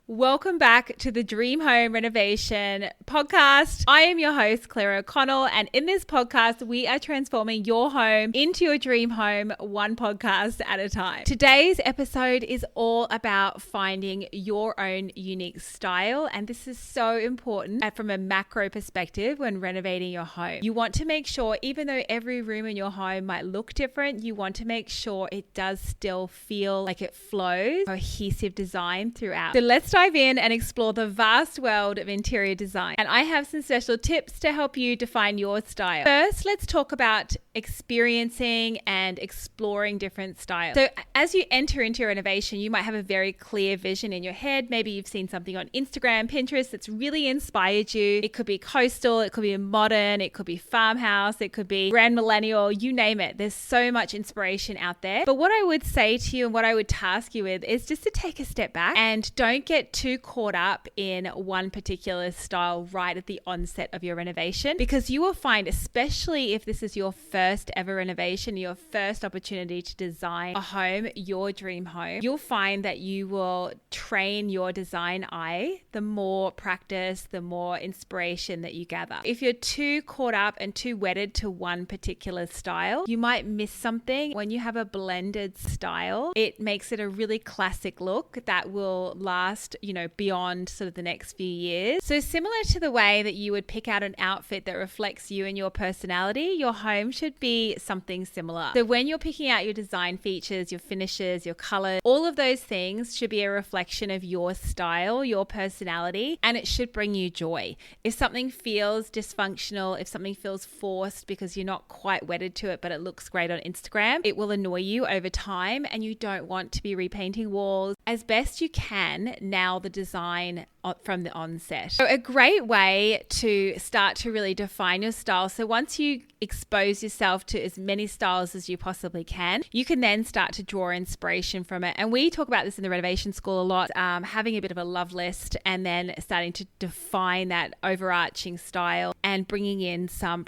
Welcome back to the Dream Home Renovation Podcast. I am your host, Claire O'Connell, and in this podcast, we are transforming your home into your dream home, one podcast at a time. Today's episode is all about finding your own unique style, and this is so important from a macro perspective when renovating your home. You want to make sure, even though every room in your home might look different, you want to make sure it does still feel like it flows, cohesive design throughout. So let's dive in and explore the vast world of interior design. And I have some special tips to help you define your style. First, let's talk about experiencing and exploring different styles. So as you enter into your renovation, you might have a very clear vision in your head. Maybe you've seen something on Instagram, Pinterest that's really inspired you. It could be coastal, it could be modern, it could be farmhouse, it could be grand millennial, you name it. There's so much inspiration out there. But what I would say to you and what I would task you with is just to take a step back and don't get too caught up in one particular style right at the onset of your renovation, because you will find, especially if this is your first ever renovation, your first opportunity to design a home, your dream home, you'll find that you will train your design eye the more practice, the more inspiration that you gather. If you're too caught up and too wedded to one particular style, you might miss something. When you have a blended style, it makes it a really classic look that will last, beyond sort of the next few years. So similar to the way that you would pick out an outfit that reflects you and your personality, your home should be something similar. So when you're picking out your design features, your finishes, your colors, all of those things should be a reflection of your style, your personality, and it should bring you joy. If something feels dysfunctional, if something feels forced because you're not quite wedded to it, but it looks great on Instagram, it will annoy you over time, and you don't want to be repainting walls. As best you can, nail the design from the onset. So a great way to start to really define your style. So once you expose yourself to as many styles as you possibly can, you can then start to draw inspiration from it. And we talk about this in the renovation school a lot, having a bit of a love list and then starting to define that overarching style and bringing in some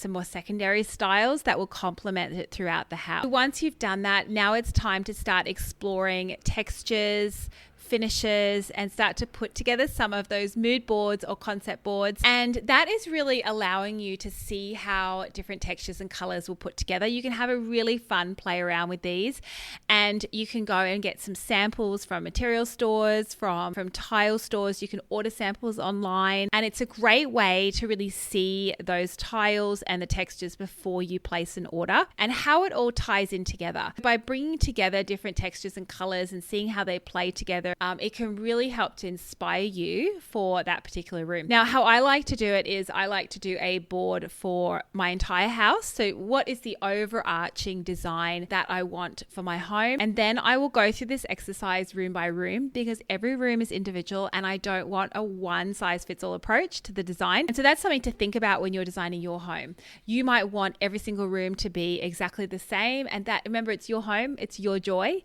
more secondary styles that will complement it throughout the house. So once you've done that, now it's time to start exploring textures, finishes, and start to put together some of those mood boards or concept boards. And that is really allowing you to see how different textures and colors will put together. You can have a really fun play around with these, and you can go and get some samples from material stores, from tile stores. You can order samples online, and it's a great way to really see those tiles and the textures before you place an order and how it all ties in together. By bringing together different textures and colors and seeing how they play together, it can really help to inspire you for that particular room. Now, how I like to do it is I like to do a board for my entire house. So what is the overarching design that I want for my home? And then I will go through this exercise room by room, because every room is individual and I don't want a one size fits all approach to the design. And so that's something to think about when you're designing your home. You might want every single room to be exactly the same, and that, remember, it's your home, it's your joy.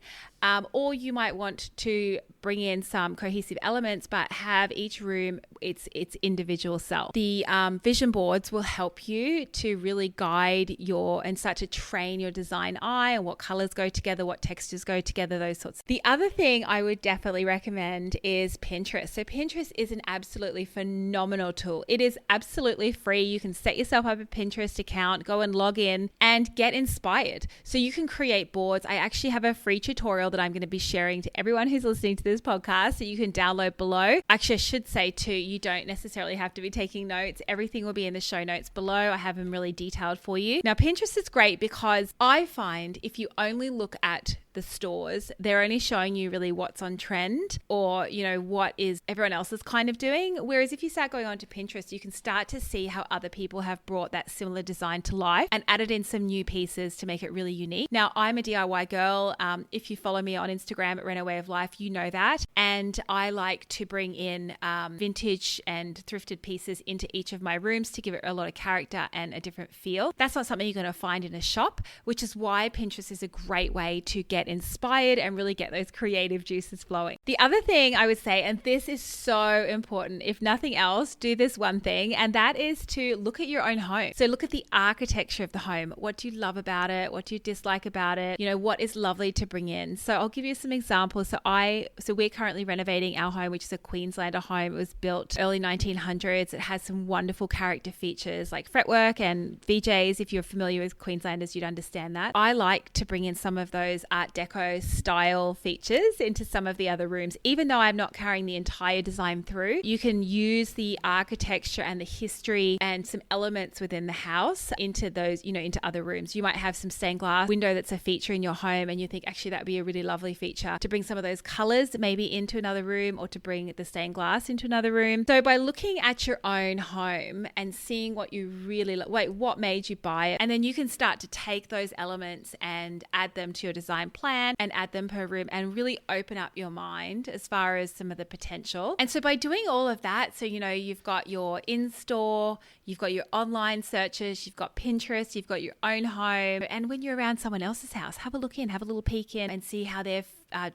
Or you might want to bring in some cohesive elements, but have each room its individual self. The vision boards will help you to really guide and start to train your design eye and what colors go together, what textures go together, those sorts. The other thing I would definitely recommend is Pinterest. So Pinterest is an absolutely phenomenal tool. It is absolutely free. You can set yourself up a Pinterest account, go and log in and get inspired. So you can create boards. I actually have a free tutorial that I'm going to be sharing to everyone who's listening to this podcast that you can download below. Actually, I should say too, you don't necessarily have to be taking notes. Everything will be in the show notes below. I have them really detailed for you. Now, Pinterest is great because I find if you only look at the stores, they're only showing you really what's on trend or, what is everyone else is kind of doing. Whereas if you start going on to Pinterest, you can start to see how other people have brought that similar design to life and added in some new pieces to make it really unique. Now, I'm a DIY girl. If you follow me on Instagram at Reno Way of Life, you know that. And I like to bring in vintage and thrifted pieces into each of my rooms to give it a lot of character and a different feel. That's not something you're going to find in a shop, which is why Pinterest is a great way to get inspired and really get those creative juices flowing. The other thing I would say, and this is so important, if nothing else, do this one thing, and that is to look at your own home. So look at the architecture of the home. What do you love about it? What do you dislike about it? What is lovely to bring in? So I'll give you some examples. So So we're currently renovating our home, which is a Queenslander home. It was built early 1900s. It has some wonderful character features like fretwork and VJs. If you're familiar with Queenslanders, you'd understand that. I like to bring in some of those Art Deco style features into some of the other rooms, even though I'm not carrying the entire design through. You can use the architecture and the history and some elements within the house into those, into other rooms. You might have some stained glass window that's a feature in your home, and you think actually that would be a really lovely feature to bring some of those colors maybe into another room, or to bring the stained glass into another room. So by looking at your own home and seeing what you really what made you buy it, and then you can start to take those elements and add them to your design plan and add them per room and really open up your mind as far as some of the potential. And so by doing all of that, so you've got your in-store, you've got your online searches, you've got Pinterest, you've got your own home, and when you're around someone else's house, have a look in, have a little peek in and see how they've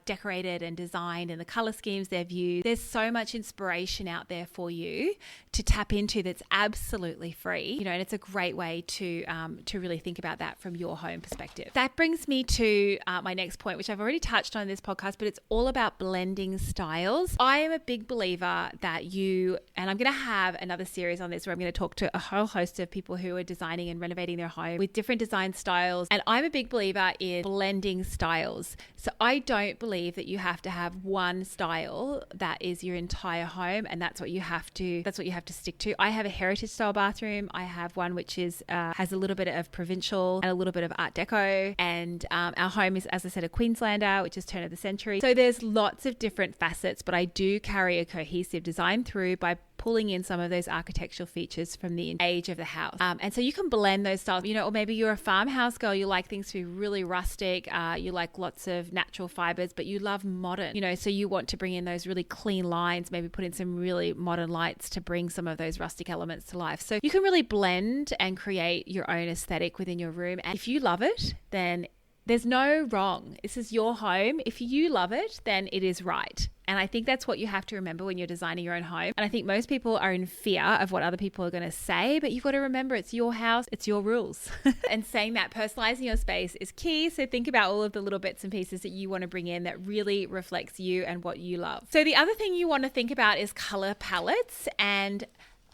decorated and designed and the color schemes they've used. There's so much inspiration out there for you to tap into that's absolutely free, and it's a great way to really think about that from your home perspective. That brings me to my next point, which I've already touched on in this podcast, but it's all about blending styles. I am a big believer that and I'm going to have another series on this where I'm going to talk to a whole host of people who are designing and renovating their home with different design styles. And I'm a big believer in blending styles. So I don't believe that you have to have one style that is your entire home, and that's what you have to stick to. I have a heritage style bathroom. I have one which is has a little bit of provincial and a little bit of Art Deco, and our home is, as I said, a Queenslander, which is turn of the century. So there's lots of different facets, but I do carry a cohesive design through by pulling in some of those architectural features from the age of the house. And so you can blend those styles, or maybe you're a farmhouse girl, you like things to be really rustic, you like lots of natural fibers, but you love modern, so you want to bring in those really clean lines, maybe put in some really modern lights to bring some of those rustic elements to life. So you can really blend and create your own aesthetic within your room. And if you love it, then there's no wrong. This is your home. If you love it, then it is right. And I think that's what you have to remember when you're designing your own home. And I think most people are in fear of what other people are going to say, but you've got to remember it's your house, it's your rules. And saying that, personalizing your space is key. So think about all of the little bits and pieces that you want to bring in that really reflects you and what you love. So the other thing you want to think about is color palettes, and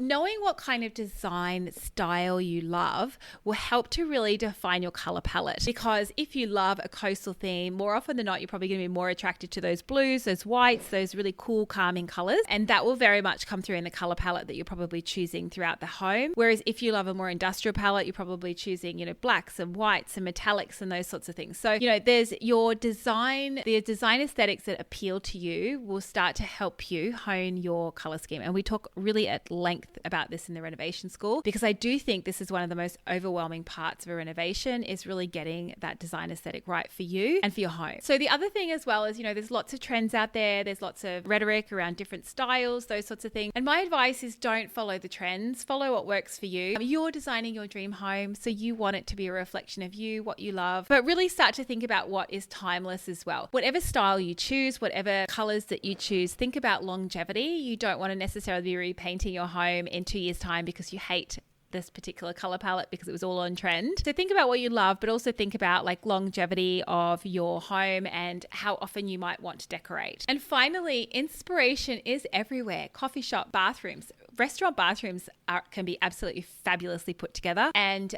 knowing what kind of design style you love will help to really define your color palette. Because if you love a coastal theme, more often than not, you're probably going to be more attracted to those blues, those whites, those really cool, calming colors. And that will very much come through in the color palette that you're probably choosing throughout the home. Whereas if you love a more industrial palette, you're probably choosing, blacks and whites and metallics and those sorts of things. So, there's your design, the design aesthetics that appeal to you will start to help you hone your color scheme. And we talk really at length about this in the renovation school, because I do think this is one of the most overwhelming parts of a renovation, is really getting that design aesthetic right for you and for your home. So the other thing as well is, there's lots of trends out there. There's lots of rhetoric around different styles, those sorts of things. And my advice is don't follow the trends, follow what works for you. You're designing your dream home, so you want it to be a reflection of you, what you love, but really start to think about what is timeless as well. Whatever style you choose, whatever colors that you choose, think about longevity. You don't want to necessarily be repainting your home in 2 years' time because you hate this particular color palette because it was all on trend. So think about what you love, but also think about longevity of your home and how often you might want to decorate. And finally, inspiration is everywhere. Coffee shop bathrooms. Restaurant bathrooms can be absolutely fabulously put together, and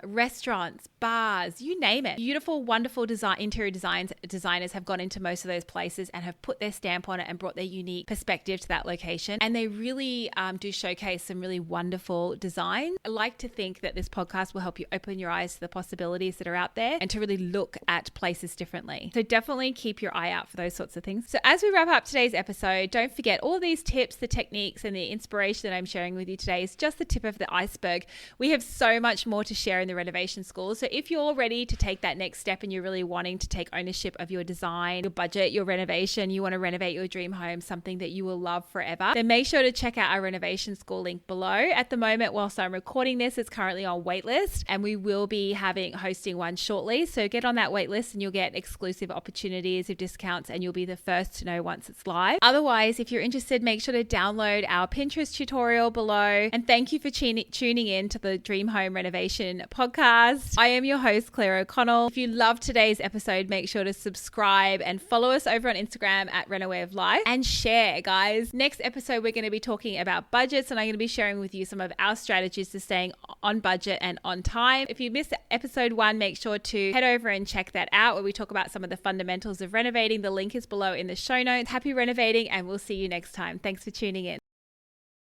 restaurants, bars, you name it. Beautiful, wonderful interior designers have gone into most of those places and have put their stamp on it and brought their unique perspective to that location. And they really do showcase some really wonderful design. I like to think that this podcast will help you open your eyes to the possibilities that are out there and to really look at places differently. So definitely keep your eye out for those sorts of things. So as we wrap up today's episode, don't forget all these tips, the techniques, and the inspiration that I'm sharing with you today is just the tip of the iceberg. We have so much more to share in the renovation school. So if you're ready to take that next step and you're really wanting to take ownership of your design, your budget, your renovation, you want to renovate your dream home, something that you will love forever, then make sure to check out our renovation school link below. At the moment, whilst I'm recording this, it's currently on waitlist, and we will be hosting one shortly. So get on that waitlist and you'll get exclusive opportunities of discounts, and you'll be the first to know once it's live. Otherwise, if you're interested, make sure to download our Pinterest tutorial tutorial below. And thank you for tuning in to the Dream Home Renovation Podcast. I am your host, Claire O'Connell. If you loved today's episode, make sure to subscribe and follow us over on Instagram at Renaway of Life and share, guys. Next episode, we're going to be talking about budgets, and I'm going to be sharing with you some of our strategies to staying on budget and on time. If you missed episode 1, make sure to head over and check that out, where we talk about some of the fundamentals of renovating. The link is below in the show notes. Happy renovating, and we'll see you next time. Thanks for tuning in.